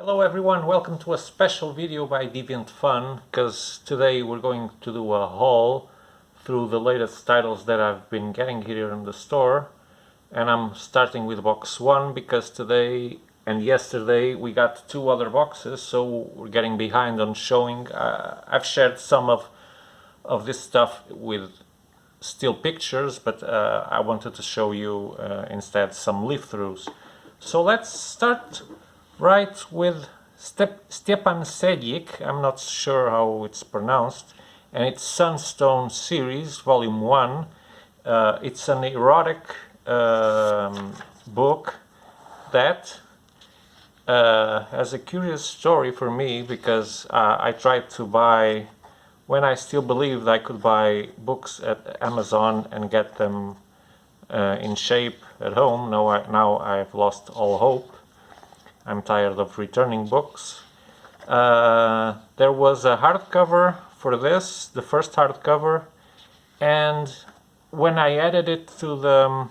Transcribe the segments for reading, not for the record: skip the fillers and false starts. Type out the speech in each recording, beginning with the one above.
Hello everyone, welcome to a special video by Deviant.fun, because today we're going to do a haul through the latest titles that I've been getting here in the store. And I'm starting with box 1 because today and yesterday we got 2 other boxes, so we're getting behind on showing. I've shared some of this stuff with still pictures, but I wanted to show you instead some leaf-throughs. So let's start right with Stepan Sejic. I'm not sure how it's pronounced, and it's Sunstone series, volume 1. It's an erotic book that has a curious story for me, because I tried to buy, when I still believed I could buy books at Amazon and get them in shape at home. Now I've lost all hope. I'm tired of returning books. There was a hardcover for this, the first hardcover, and when I added it to the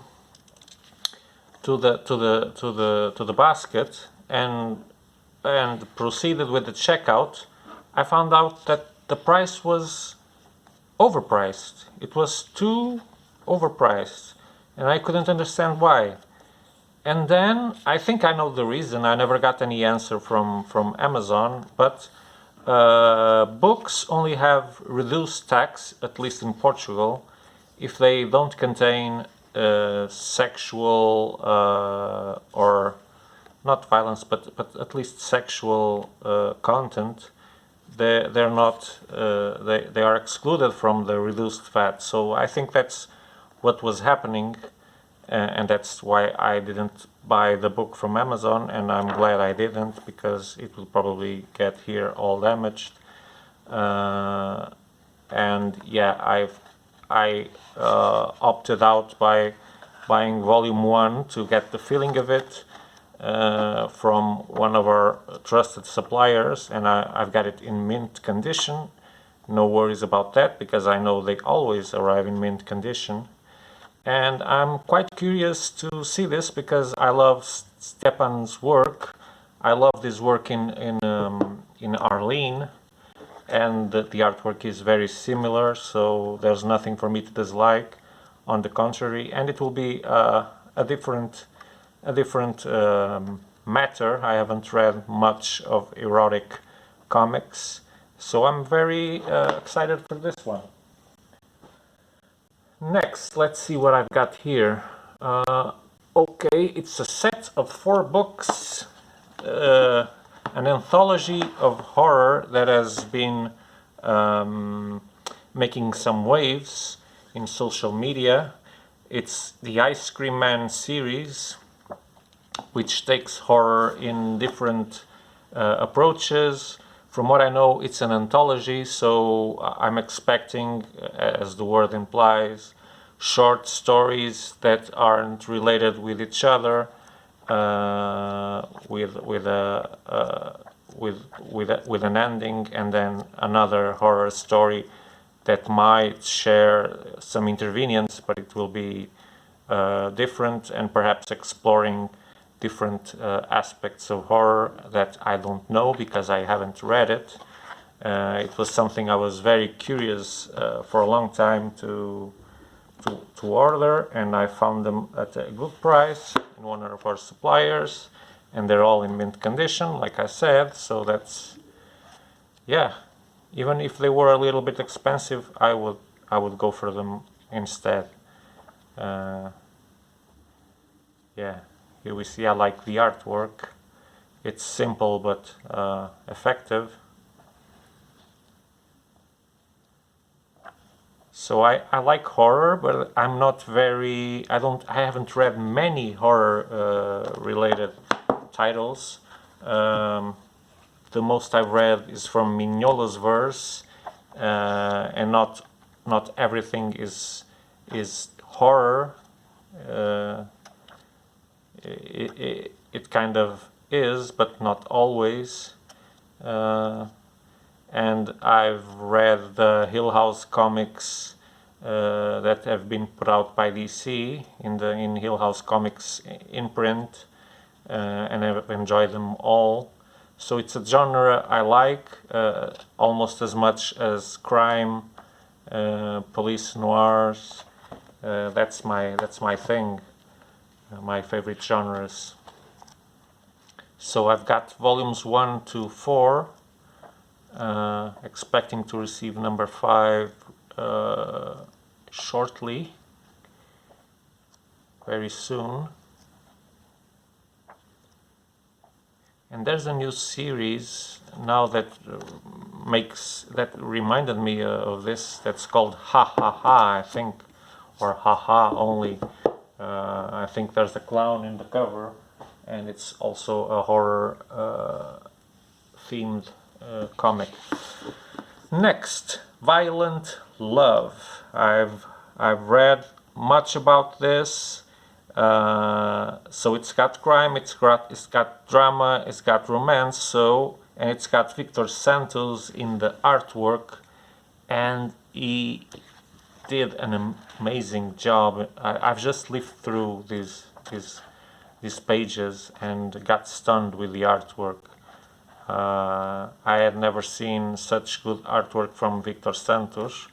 basket and proceeded with the checkout, I found out that the price was overpriced. It was too overpriced, and I couldn't understand why. And then I think I know the reason. I never got any answer from Amazon, but books only have reduced tax, at least in Portugal, if they don't contain sexual or not violence, but at least sexual content. They're not. They are excluded from the reduced VAT. So I think that's what was happening. And that's why I didn't buy the book from Amazon, and I'm glad I didn't, because it will probably get here all damaged. And yeah, I opted out by buying volume 1 to get the feeling of it from one of our trusted suppliers, and I've got it in mint condition. No worries about that, because I know they always arrive in mint condition. And I'm quite curious to see this, because I love Stepan's work. I love this work in Arlene, and the artwork is very similar, so there's nothing for me to dislike. On the contrary, and it will be a different matter. I haven't read much of erotic comics, so I'm very excited for this one. Next, let's see what I've got here. Okay, it's a set of 4 books, an anthology of horror that has been making some waves in social media. It's the Ice Cream Man series, which takes horror in different approaches. From what I know, it's an anthology, so I'm expecting, as the word implies, short stories that aren't related with each other, with an ending, and then another horror story that might share some intervenience, but it will be different, and perhaps exploring different aspects of horror that I don't know, because I haven't read it. It was something I was very curious for a long time to order, and I found them at a good price in one of our suppliers, and they're all in mint condition, like I said. So that's, yeah, even if they were a little bit expensive, I would go for them instead. Yeah. Here we see, I like the artwork. It's simple but effective. So I like horror, but I'm not very. I haven't read many horror related titles. The most I've read is from Mignola's verse, and not everything is horror. It kind of is, but not always. And I've read the Hill House comics that have been put out by DC in Hill House Comics imprint, and I've enjoyed them all. So it's a genre I like almost as much as crime, police noirs. That's my thing, my favorite genres. So I've got volumes 1 to 4, expecting to receive number 5 shortly, very soon. And there's a new series now that reminded me of this, that's called Ha Ha Ha, I think, or Ha Ha only. I think there's a clown in the cover, and it's also a horror themed comic. Next, Violent Love. I've read much about this. So it's got crime, it's got drama, it's got romance, and it's got Victor Santos in the artwork, and he did an amazing job. I've just lived through these pages and got stunned with the artwork. I had never seen such good artwork from Victor Santos.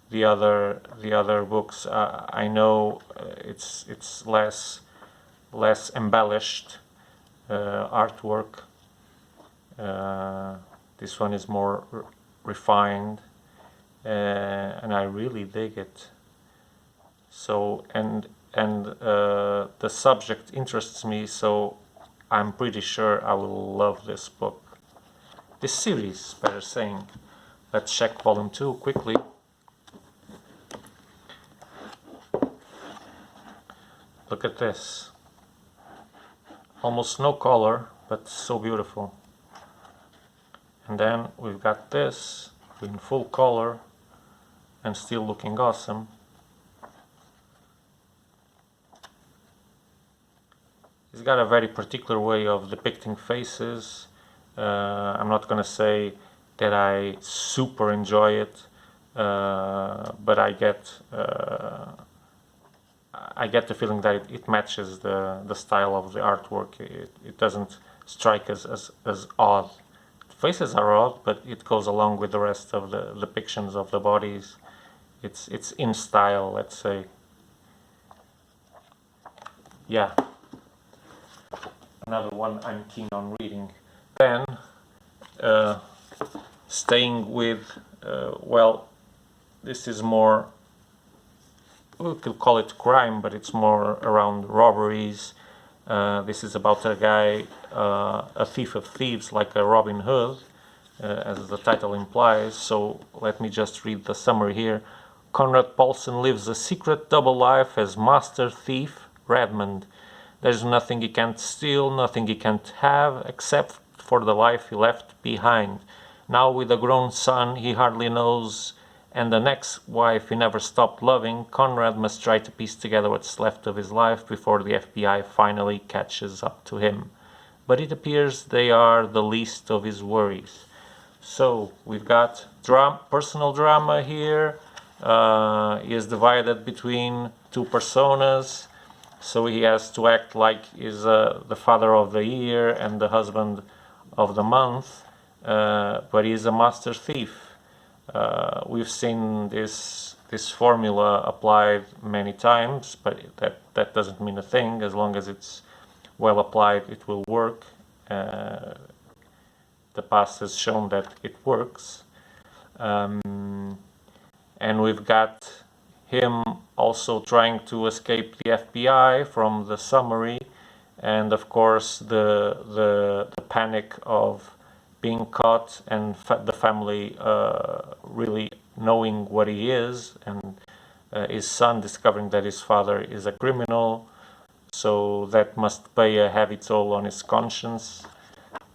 The other books, I know it's less embellished artwork. This one is more refined, and I really dig it. So and the subject interests me, so I'm pretty sure I will love this book. This series, better saying. Let's check volume 2 quickly. Look at this. Almost no color, but so beautiful. And then we've got this in full color and still looking awesome. He's got a very particular way of depicting faces. I'm not gonna say that I super enjoy it, but I get the feeling that it matches the style of the artwork. It doesn't strike as odd. The faces are odd, but it goes along with the rest of the depictions of the bodies. It's in style, let's say. Yeah. Another one I'm keen on reading. Then, staying with, well, this is more, we could call it crime, but it's more around robberies. This is about a guy, a thief of thieves, like a Robin Hood, as the title implies. So let me just read the summary here. Conrad Paulson lives a secret double life as master thief Redmond. There's nothing he can't steal, nothing he can't have, except for the life he left behind. Now with a grown son he hardly knows, and an ex-wife he never stopped loving, Conrad must try to piece together what's left of his life before the FBI finally catches up to him. But it appears they are the least of his worries. So we've got personal drama here. He is divided between two personas. So he has to act like he's the father of the year and the husband of the month, but he's a master thief. We've seen this formula applied many times, but that doesn't mean a thing. As long as it's well applied, it will work. The past has shown that it works. And we've got him also trying to escape the FBI from the summary, and of course the panic of being caught and the family really knowing what he is, and his son discovering that his father is a criminal, so that must pay a heavy toll on his conscience.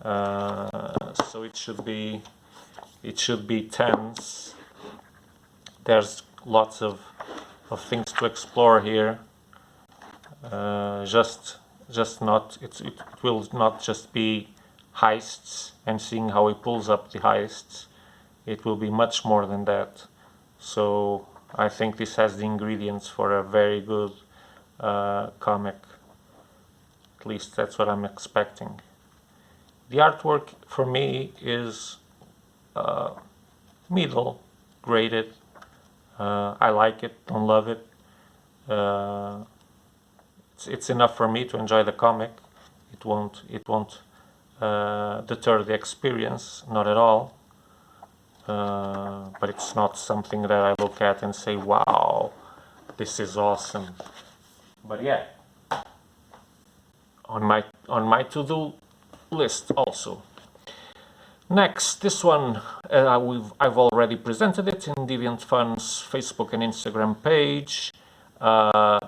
So it should be tense. There's lots of things to explore here. It will not just be heists and seeing how he pulls up the heists. It will be much more than that. So I think this has the ingredients for a very good comic. At least that's what I'm expecting. The artwork for me is middle graded. I like it, don't love it. It's enough for me to enjoy the comic. It won't deter the experience, not at all. But it's not something that I look at and say, wow, this is awesome. But yeah, on my to-do list also. Next, this one I've already presented it in Deviant.fun's Facebook and Instagram page.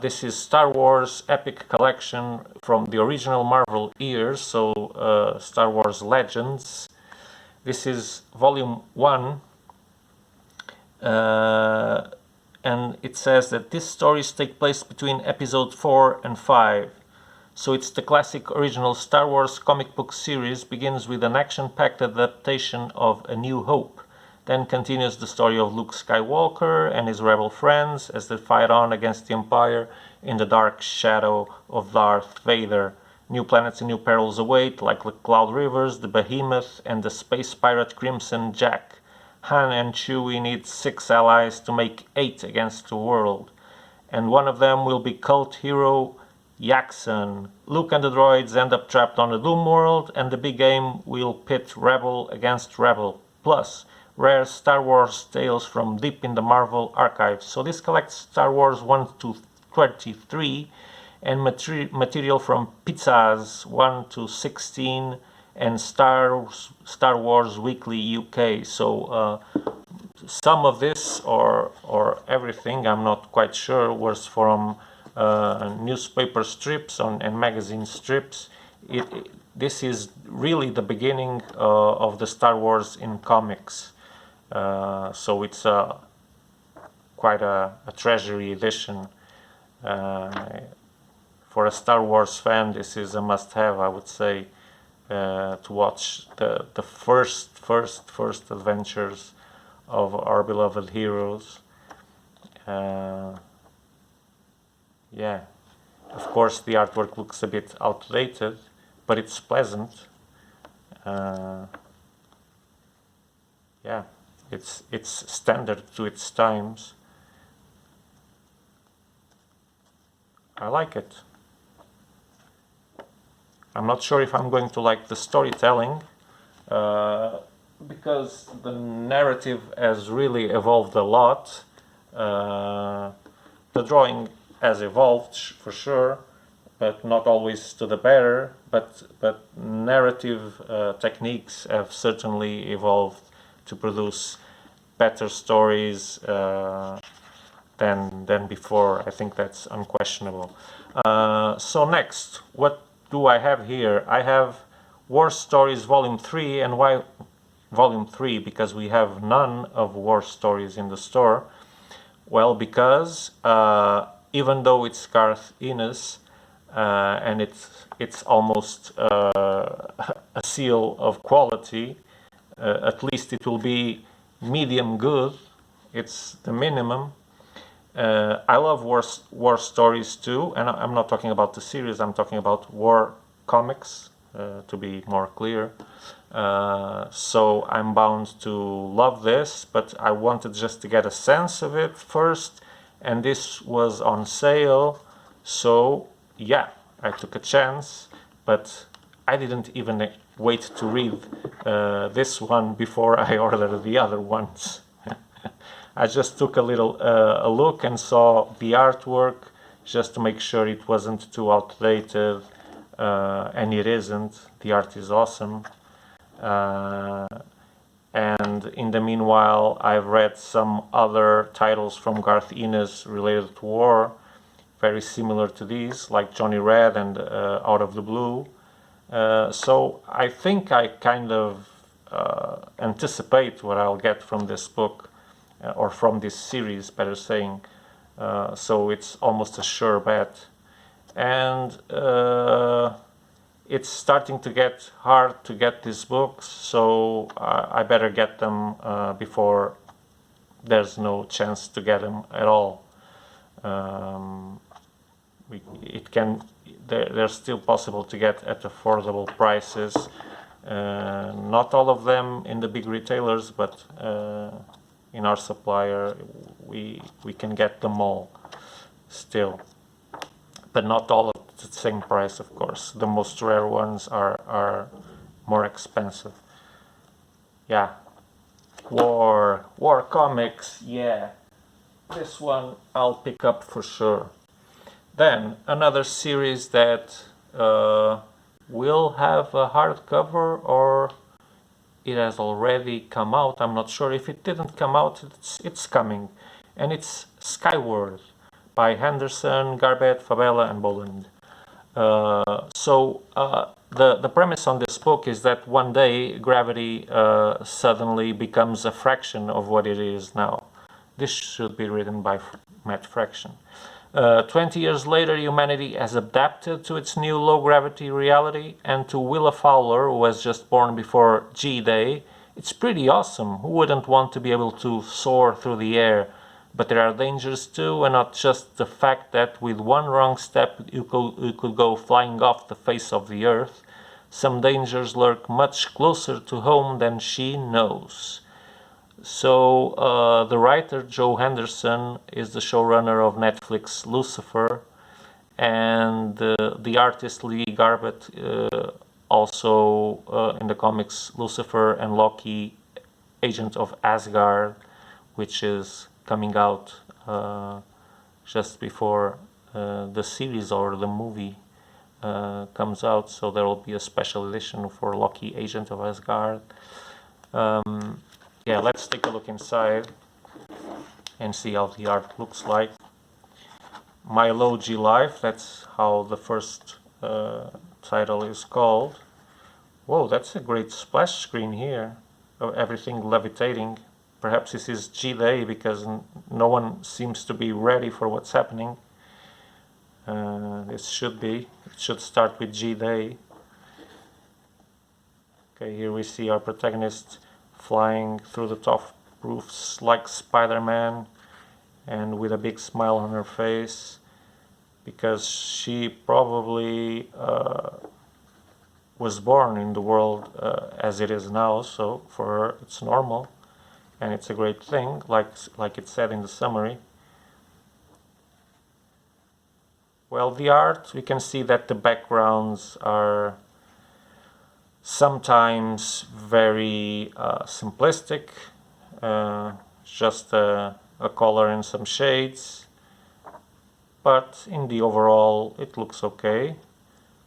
This is Star Wars Epic Collection from the original Marvel years, so Star Wars Legends. This is volume 1, and it says that these stories take place between episode 4 and 5. So it's the classic original Star Wars comic book series, begins with an action-packed adaptation of A New Hope, then continues the story of Luke Skywalker and his rebel friends as they fight on against the Empire in the dark shadow of Darth Vader. New planets and new perils await, like the Cloud Rivers, the Behemoth, and the space pirate Crimson Jack. Han and Chewie need 6 allies to make 8 against the world, and one of them will be cult hero Yaxon. Luke and the droids end up trapped on the Doom world, and the big game will pit Rebel against Rebel. Plus, rare Star Wars tales from deep in the Marvel archives. So this collects Star Wars 1 to 33 and material from Pizzazz 1 to 16 and Star Wars Weekly UK. So some of this or everything, I'm not quite sure, was from newspaper strips and magazine strips. This is really the beginning of the Star Wars in comics. So it's quite a treasury edition. For a Star Wars fan, this is a must-have, I would say, to watch the first adventures of our beloved heroes. Yeah, of course the artwork looks a bit outdated, but it's pleasant. Yeah, it's standard to its times. I like it. I'm not sure if I'm going to like the storytelling, because the narrative has really evolved a lot. The drawing has evolved for sure, but not always to the better. But narrative techniques have certainly evolved to produce better stories than before. I think that's unquestionable. So next, what do I have here? I have War Stories Volume 3, and why Volume 3? Because we have none of War Stories in the store. Well, because even though it's Garth Ennis and it's almost a seal of quality, at least it will be medium good. It's the minimum. I love war stories too, and I'm not talking about the series, I'm talking about war comics, to be more clear. So I'm bound to love this, but I wanted just to get a sense of it first, and this was on sale, so yeah, I took a chance, but I didn't even wait to read this one before I ordered the other ones. I just took a look and saw the artwork just to make sure it wasn't too outdated, and it isn't. The art is awesome. And in the meanwhile, I've read some other titles from Garth Ennis related to war, very similar to these, like Johnny Red and Out of the Blue. So I think I kind of anticipate what I'll get from this book, or from this series, better saying. So it's almost a sure bet. And it's starting to get hard to get these books, so I better get them before there's no chance to get them at all. They're still possible to get at affordable prices, Not all of them in the big retailers, but in our supplier we can get them all still, but not all at the same price, of course. The most rare ones are more expensive. Yeah, War comics, yeah, this one I'll pick up for sure. Then another series that will have a hardcover, or it has already come out. I'm not sure. If it didn't come out, it's coming, and it's Skyward by Henderson, Garbett, Fabella, and Boland. The premise on this book is that one day gravity suddenly becomes a fraction of what it is now. This should be written by Matt Fraction. 20 years later, humanity has adapted to its new low-gravity reality, and to Willa Fowler, who was just born before G-Day, it's pretty awesome. Who wouldn't want to be able to soar through the air? But there are dangers too, and not just the fact that with one wrong step you could go flying off the face of the earth. Some dangers lurk much closer to home than she knows. So the writer Joe Henderson is the showrunner of Netflix Lucifer, and the artist Lee Garbett also in the comics Lucifer and Loki, Agent of Asgard, which is coming out just before the series or the movie comes out. So there will be a special edition for Loki, Agent of Asgard. Yeah, let's take a look inside and see how the art looks like. Mylogy Life, that's how the first title is called. Whoa, that's a great splash screen here of everything levitating. Perhaps this is G-Day because no one seems to be ready for what's happening. It should start with G-Day. Okay, here we see our protagonist flying through the top roofs like Spider-Man, and with a big smile on her face, because she probably was born in the world as it is now, so for her it's normal, and it's a great thing, like it said in the summary. Well, the art, we can see that the backgrounds are sometimes very simplistic, just a color and some shades, but in the overall it looks okay.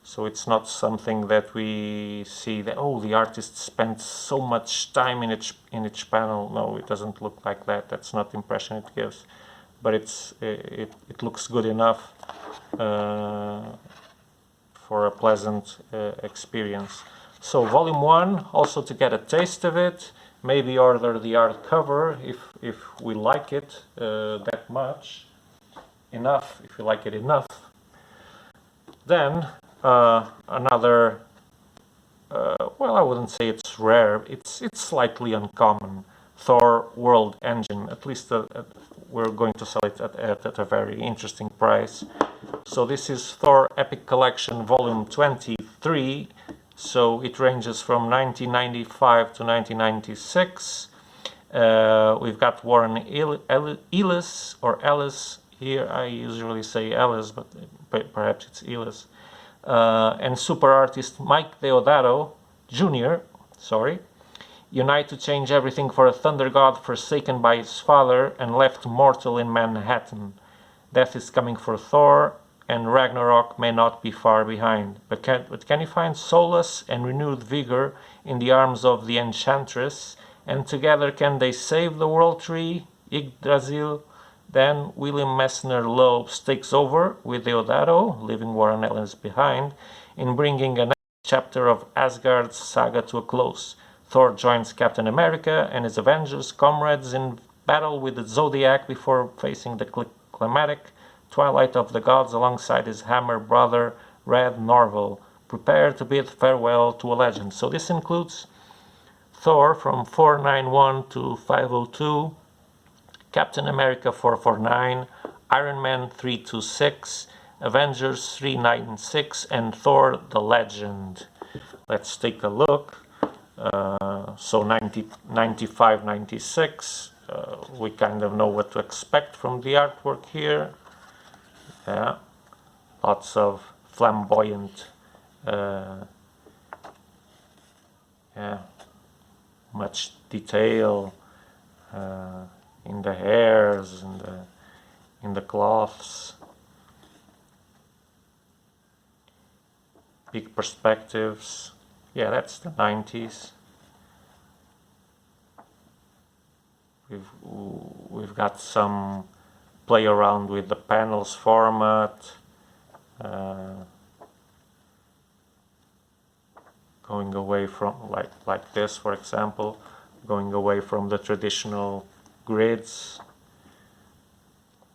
So it's not something that we see that, oh, the artist spent so much time in each panel. No, it doesn't look like that. That's not the impression it gives, but it looks good enough for a pleasant experience. So volume 1, also to get a taste of it, maybe order the art cover if we like it that much, enough, if you like it enough. Then another, well, I wouldn't say it's rare, it's slightly uncommon, Thor World Engine. At least we're going to sell it at a very interesting price. So this is Thor Epic Collection Volume 23. So it ranges from 1995 to 1996. We've got Warren Ellis, or Ellis. Here I usually say Ellis, but perhaps it's Ellis. And super artist Mike Deodato Jr. Unite to change everything for a thunder god forsaken by his father and left mortal in Manhattan. Death is coming for Thor, and Ragnarok may not be far behind. But can he find solace and renewed vigor in the arms of the Enchantress? And together can they save the World Tree, Yggdrasil? Then William Messner Loebs takes over with Deodato, leaving Warren Ellis behind, in bringing a next chapter of Asgard's saga to a close. Thor joins Captain America and his Avengers comrades in battle with the Zodiac before facing the climatic Twilight of the Gods alongside his Hammer brother Red Norval. Prepare to bid farewell to a legend. So this includes Thor from 491 to 502, Captain America 449, Iron Man 326, Avengers 396, and Thor the Legend. Let's take a look. So 95, 96, we kind of know what to expect from the artwork here. Yeah, lots of flamboyant, yeah, much detail in the hairs and in the cloths. Big perspectives. Yeah, that's the 90s. We've got some play around with the panels format, going away from like this, for example, going away from the traditional grids.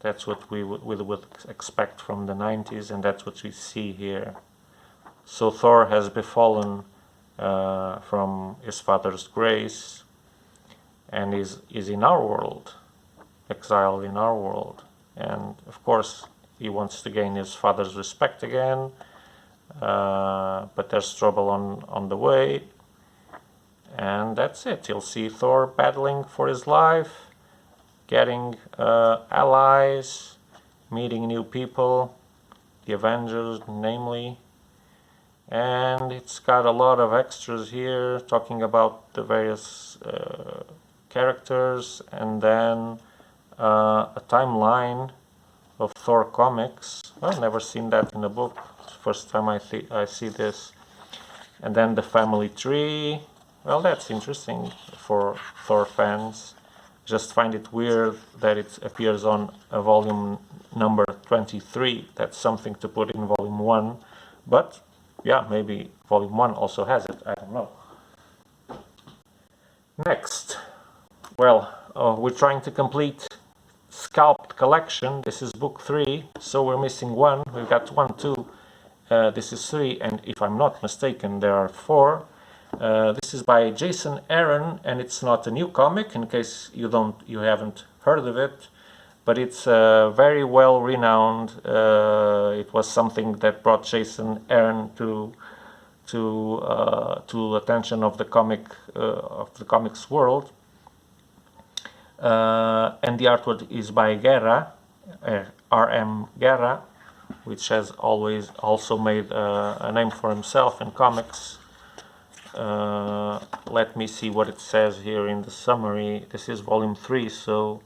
That's what we would expect from the 90s, and that's what we see here. So Thor has befallen from his father's grace, and is in our world, exiled in our world. And of course he wants to gain his father's respect again, but there's trouble on the way, and that's it. You'll see Thor battling for his life, getting allies, meeting new people, the Avengers namely. And it's got a lot of extras here talking about the various characters, and then a timeline of Thor comics. I've never seen that in a book. It's the first time I see this. And then the family tree. Well, that's interesting for Thor fans. Just find it weird that it appears on a volume number 23. That's something to put in volume 1. But yeah, maybe volume 1 also has it. I don't know. Next. Well, we're trying to complete Scalp Collection. This is book 3, so we're missing 1. We've got 1, 2. This is 3, and if I'm not mistaken, there are 4. This is by Jason Aaron, and it's not a new comic, in case you haven't heard of it, but it's very well renowned. It was something that brought Jason Aaron to attention of the comics world. And the artwork is by Guerra, R.M. Guerra, which has also made a name for himself in comics. Let me see what it says here in the summary. This is volume 3, so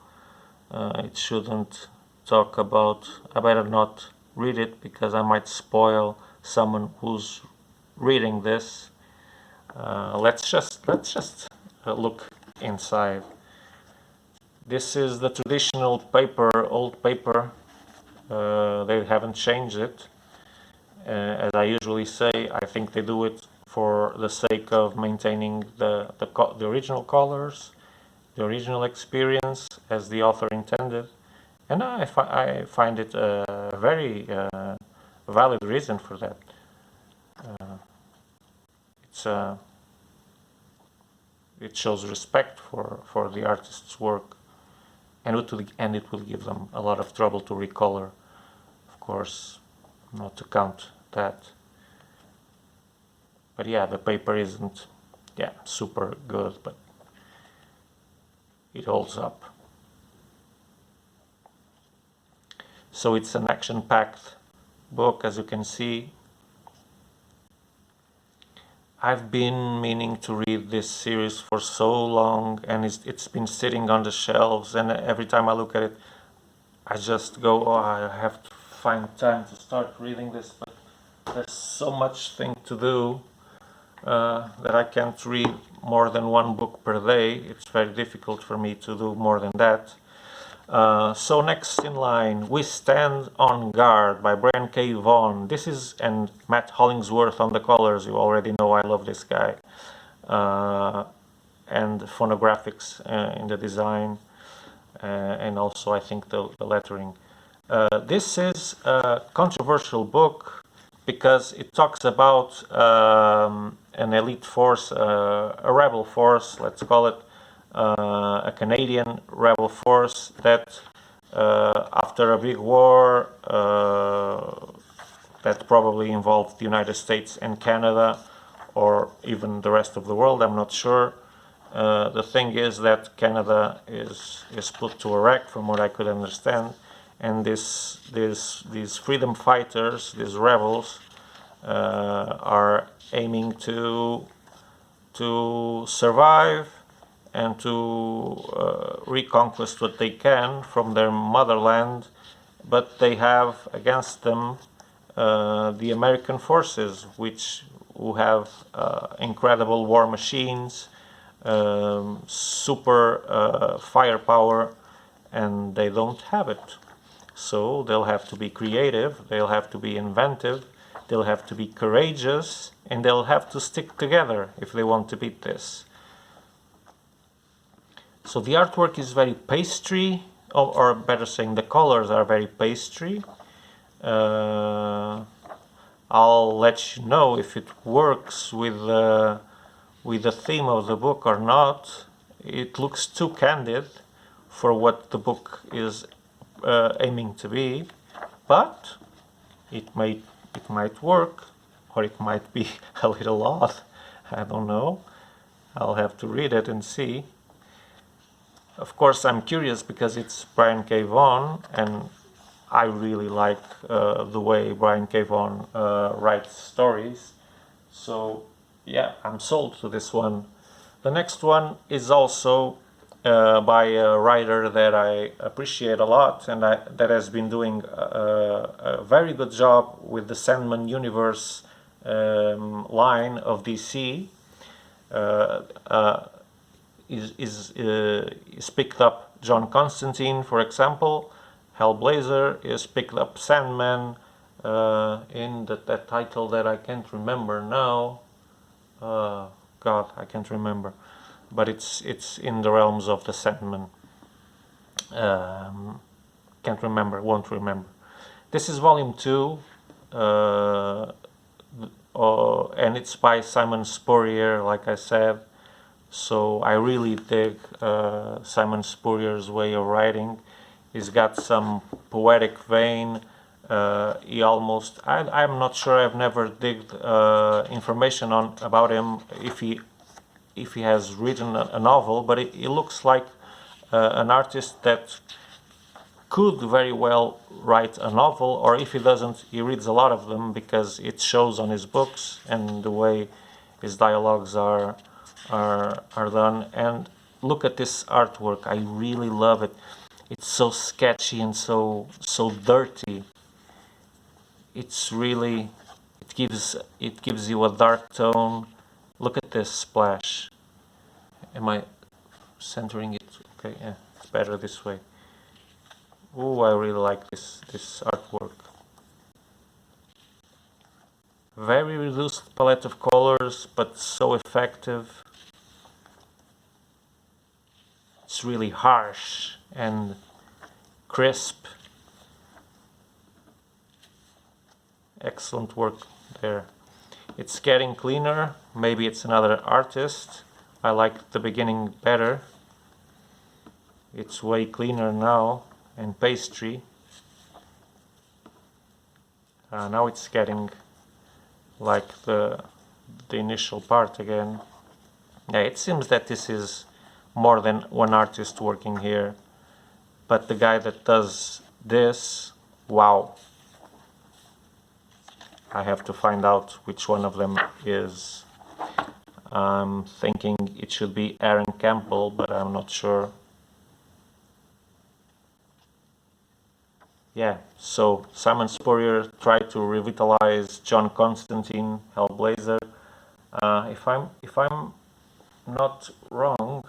it shouldn't talk about... I better not read it because I might spoil someone who's reading this. Let's just look inside. This is the traditional paper, old paper. They haven't changed it. As I usually say, I think they do it for the sake of maintaining the original colors, the original experience as the author intended. And I find it a very valid reason for that. It shows respect for the artist's work. And it will give them a lot of trouble to recolor, of course, not to count that. But yeah, the paper isn't super good, but it holds up. So it's an action-packed book, as you can see. I've been meaning to read this series for so long, and it's been sitting on the shelves, and every time I look at it, I just go, oh, I have to find time to start reading this, but there's so much thing to do that I can't read more than 1 book per day. It's very difficult for me to do more than that. So next in line, We Stand on Guard by Brian K. Vaughan. This is, and Matt Hollingsworth on the colors. You already know I love this guy. And phonographics in the design, and also I think the lettering. This is a controversial book because it talks about an elite force, a rebel force, let's call it, a Canadian rebel force that after a big war that probably involved the United States and Canada, or even the rest of the world, I'm not sure. The thing is that Canada is put to a wreck, from what I could understand, and these freedom fighters, these rebels, are aiming to survive and to reconquest what they can from their motherland, but they have against them the American forces, who have incredible war machines, super firepower, and they don't have it. So they'll have to be creative, they'll have to be inventive, they'll have to be courageous, and they'll have to stick together if they want to beat this. So the artwork is very pastry, or better saying, the colors are very pastry. I'll let you know if it works with the theme of the book or not. It looks too candid for what the book is aiming to be, but it might work, or it might be a little odd. I don't know. I'll have to read it and see. Of course, I'm curious because it's Brian K. Vaughan, and I really like the way Brian K. Vaughan writes stories. So yeah, I'm sold to this one. The next one is also by a writer that I appreciate a lot, and that has been doing a very good job with the Sandman universe line of DC. Is picked up John Constantine, for example. Hellblazer is picked up Sandman in that title that I can't remember now. God, I can't remember, but it's in the realms of the Sandman. Can't remember, won't remember. This is volume 2, and it's by Simon Spurrier, like I said. So I really dig Simon Spurrier's way of writing. He's got some poetic vein. I'm not sure, I've never digged information about him if he has written a novel, but it looks like an artist that could very well write a novel, or if he doesn't, he reads a lot of them because it shows on his books and the way his dialogues are done. And look at this artwork, I really love it. It's so sketchy and so dirty. It's really, it gives you a dark tone. Look at this splash. Am I centering it? Okay, yeah, it's better this way. Oh, I really like this artwork. Very reduced palette of colors, but so effective. It's really harsh and crisp. Excellent work there. It's getting cleaner. Maybe it's another artist. I like the beginning better. It's way cleaner now and pastry. Now it's getting like the initial part again. Yeah, it seems that this is more than one artist working here, but the guy that does this, wow, I have to find out which one of them is. I'm thinking it should be Aaron Campbell, but I'm not sure. Yeah, so Simon Spurrier tried to revitalize John Constantine, Hellblazer. If I'm not wrong,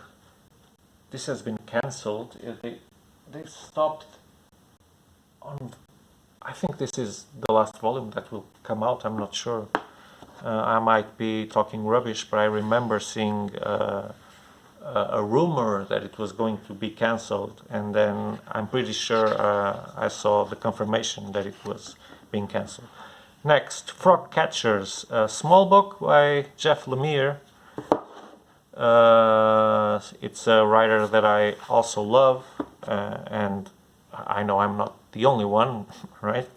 this has been cancelled. They stopped on. I think this is the last volume that will come out. I'm not sure. I might be talking rubbish, but I remember seeing a rumor that it was going to be cancelled, and then I'm pretty sure I saw the confirmation that it was being cancelled. Next, Frog Catchers, a small book by Jeff Lemire. It's a writer that I also love, and I know I'm not the only one, right?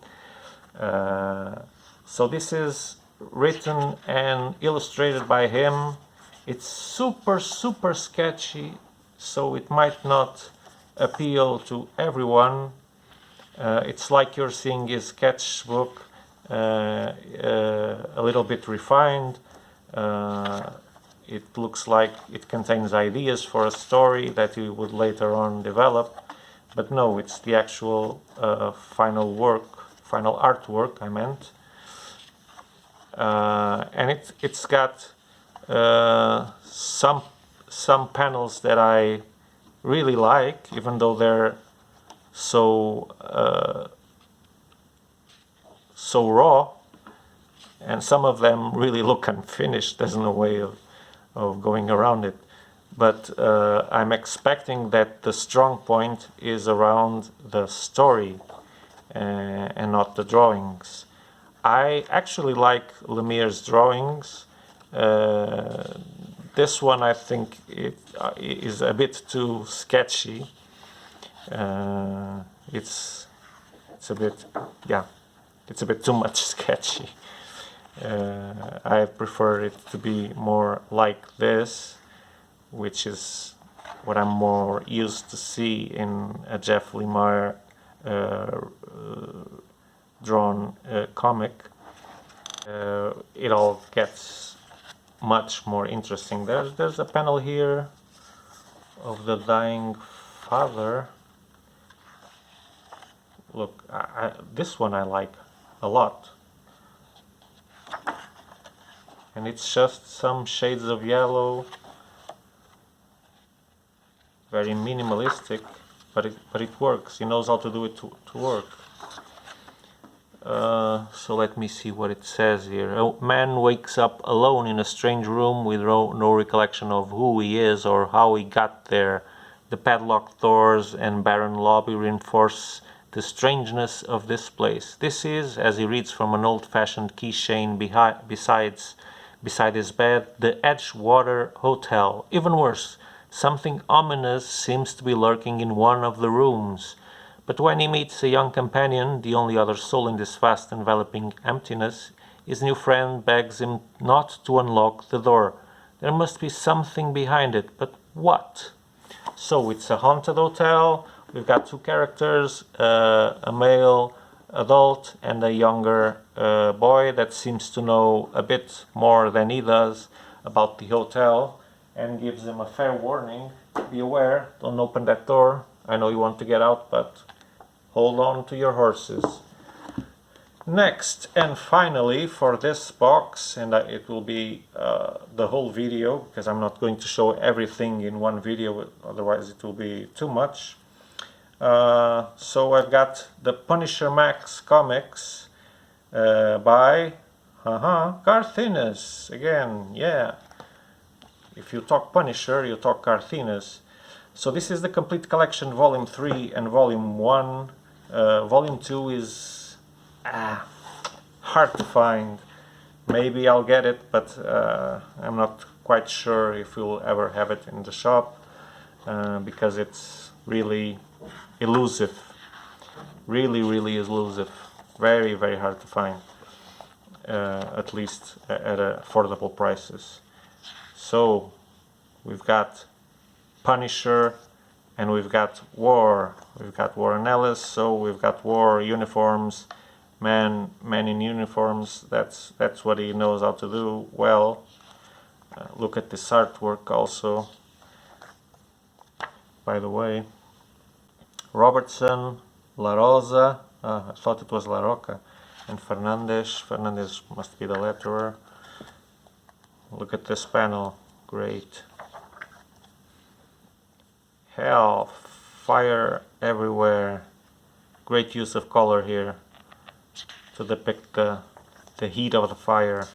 So this is written and illustrated by him. It's super sketchy, so it might not appeal to everyone. It's like you're seeing his sketchbook, a little bit refined. It looks like it contains ideas for a story that he would later on develop, but no, it's the actual final artwork, I meant. And it's got some panels that I really like, even though they're so raw, and some of them really look unfinished. There's no way of going around it. But I'm expecting that the strong point is around the story and not the drawings. I actually like Lemire's drawings. This one I think it is a bit too sketchy. It's a bit, yeah, it's a bit too much sketchy. I prefer it to be more like this, which is what I'm more used to see in a Jeff Lemire drawn comic. It all gets much more interesting. There's a panel here of the dying father. Look, this one I like a lot. And it's just some shades of yellow. Very minimalistic, but it works. He knows how to do it to work. So let me see what it says here. A man wakes up alone in a strange room with no recollection of who he is or how he got there. The padlocked doors and barren lobby reinforce the strangeness of this place. This is, as he reads from an old-fashioned keychain beside his bed, the Edgewater Hotel. Even worse, something ominous seems to be lurking in one of the rooms. But when he meets a young companion, the only other soul in this vast enveloping emptiness, his new friend begs him not to unlock the door. There must be something behind it, but what? So it's a haunted hotel. We've got two characters, a male adult and a younger boy that seems to know a bit more than he does about the hotel, and gives him a fair warning. Be aware, don't open that door. I know you want to get out, but hold on to your horses. Next and finally for this box, and it will be the whole video, because I'm not going to show everything in one video, otherwise it will be too much. So I've got the Punisher Max comics by Garth again, yeah. If you talk Punisher, you talk Garth. So this is the complete collection, volume 3 and volume 1. Volume 2 is hard to find. Maybe I'll get it, but I'm not quite sure if we'll ever have it in the shop, because it's really elusive. Really elusive. Very hard to find, at least at affordable prices. So we've got Punisher and we've got War. We've got Warren Ellis, so we've got War uniforms, man in uniforms. That's what he knows how to do well. Look at this artwork also, by the way. Robertson, La Rosa, I thought it was La Roca, and Fernandez. Fernandez must be the letterer. Look at this panel, great. Hell, fire everywhere. Great use of color here to depict the heat of the fire.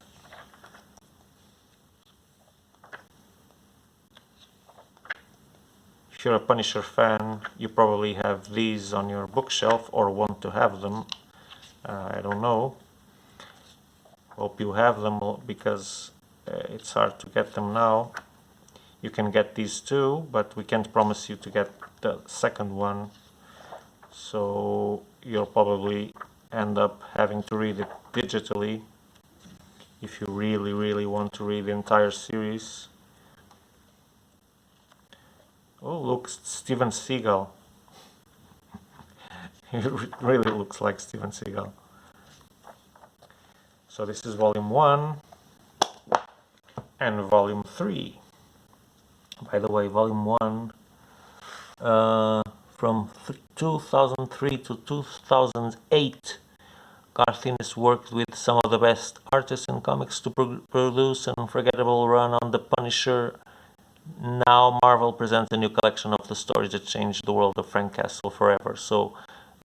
If you're a Punisher fan, you probably have these on your bookshelf or want to have them. I don't know. Hope you have them, because it's hard to get them now. You can get these too, but we can't promise you to get the second one. So you'll probably end up having to read it digitally. if you really want to read the entire series. Oh, look, Steven Seagal. It really looks like Steven Seagal. So this is volume 1 and volume 3. By the way, volume 1 from 2003 to 2008, Garth Ennis worked with some of the best artists in comics to produce an unforgettable run on The Punisher. Now Marvel presents a new collection of the stories that changed the world of Frank Castle forever. So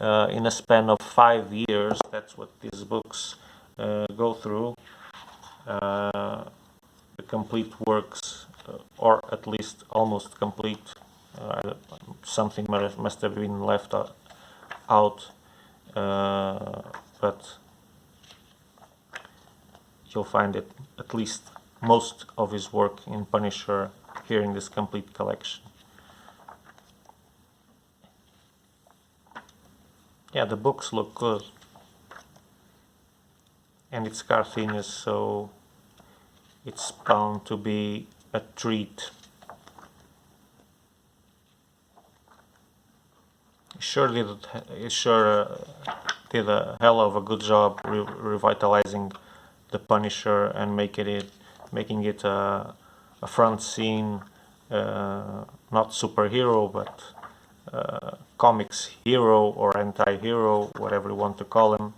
in a span of 5 years, that's what these books go through. The complete works, or at least almost complete. Something must have been left out, but you'll find it, at least most of his work in Punisher, here in this complete collection. Yeah, the books look good, and it's Garth Ennis, so it's bound to be a treat. He sure did a hell of a good job revitalizing the Punisher and making it a front scene, not superhero, but comics hero or anti-hero, whatever you want to call him.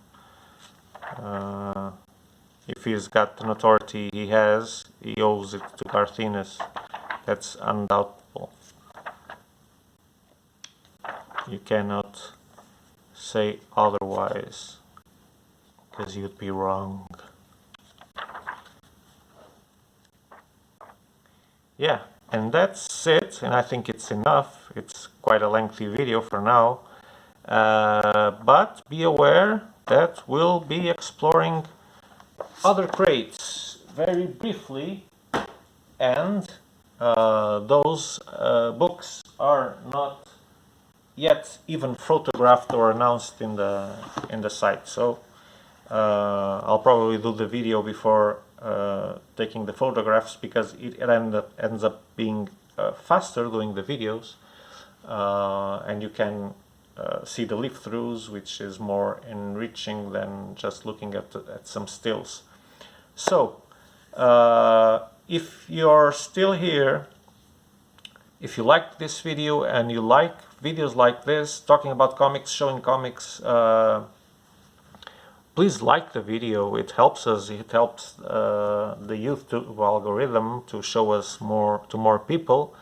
If he's got the notoriety he has, he owes it to Garth Ennis. That's undoubtable. You cannot say otherwise, because you'd be wrong. Yeah, and that's it, and I think it's enough. It's quite a lengthy video for now, but be aware that we'll be exploring other crates very briefly, and those books are not yet even photographed or announced in the site. So I'll probably do the video before taking the photographs, because it ends up being faster doing the videos, and you can see the leaf-throughs, which is more enriching than just looking at some stills. So if you're still here, if you liked this video and you like videos like this, talking about comics, showing comics, please like the video. It helps us. It helps the YouTube algorithm to show us to more people.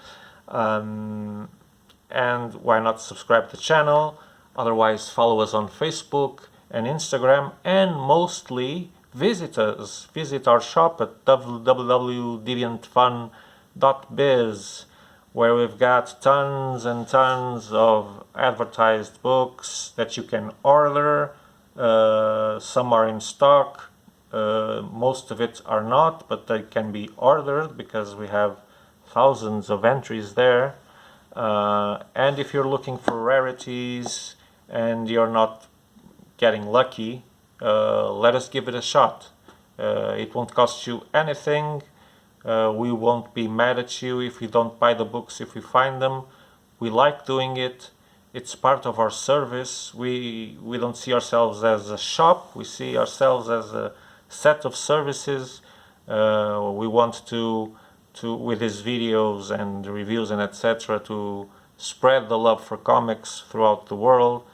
And why not subscribe to the channel? Otherwise, follow us on Facebook and Instagram, and mostly visit us. Visit our shop at www.deviant.fun.biz, where we've got tons and tons of advertised books that you can order. Some are in stock, most of it are not, but they can be ordered because we have thousands of entries there. And if you're looking for rarities and you're not getting lucky, let us give it a shot. It won't cost you anything. We won't be mad at you if you don't buy the books if we find them. We like doing it. It's part of our service. We don't see ourselves as a shop. We see ourselves as a set of services. We want to with these videos and reviews and etc. to spread the love for comics throughout the world.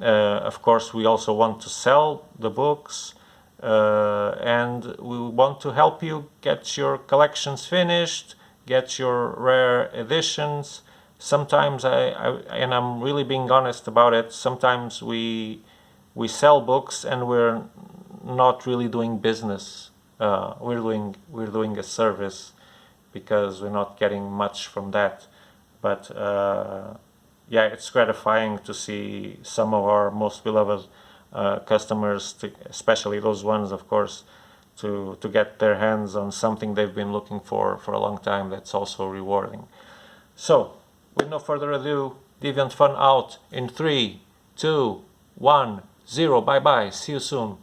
Of course, we also want to sell the books, and we want to help you get your collections finished, get your rare editions. Sometimes and I'm really being honest about it, sometimes we sell books and we're not really doing business. We're doing a service, because we're not getting much from that. But yeah, it's gratifying to see some of our most beloved customers, especially those ones, of course, to get their hands on something they've been looking for a long time. That's also rewarding. So, with no further ado, Deviant Fun out in 3, 2, 1, 0. Bye bye. See you soon.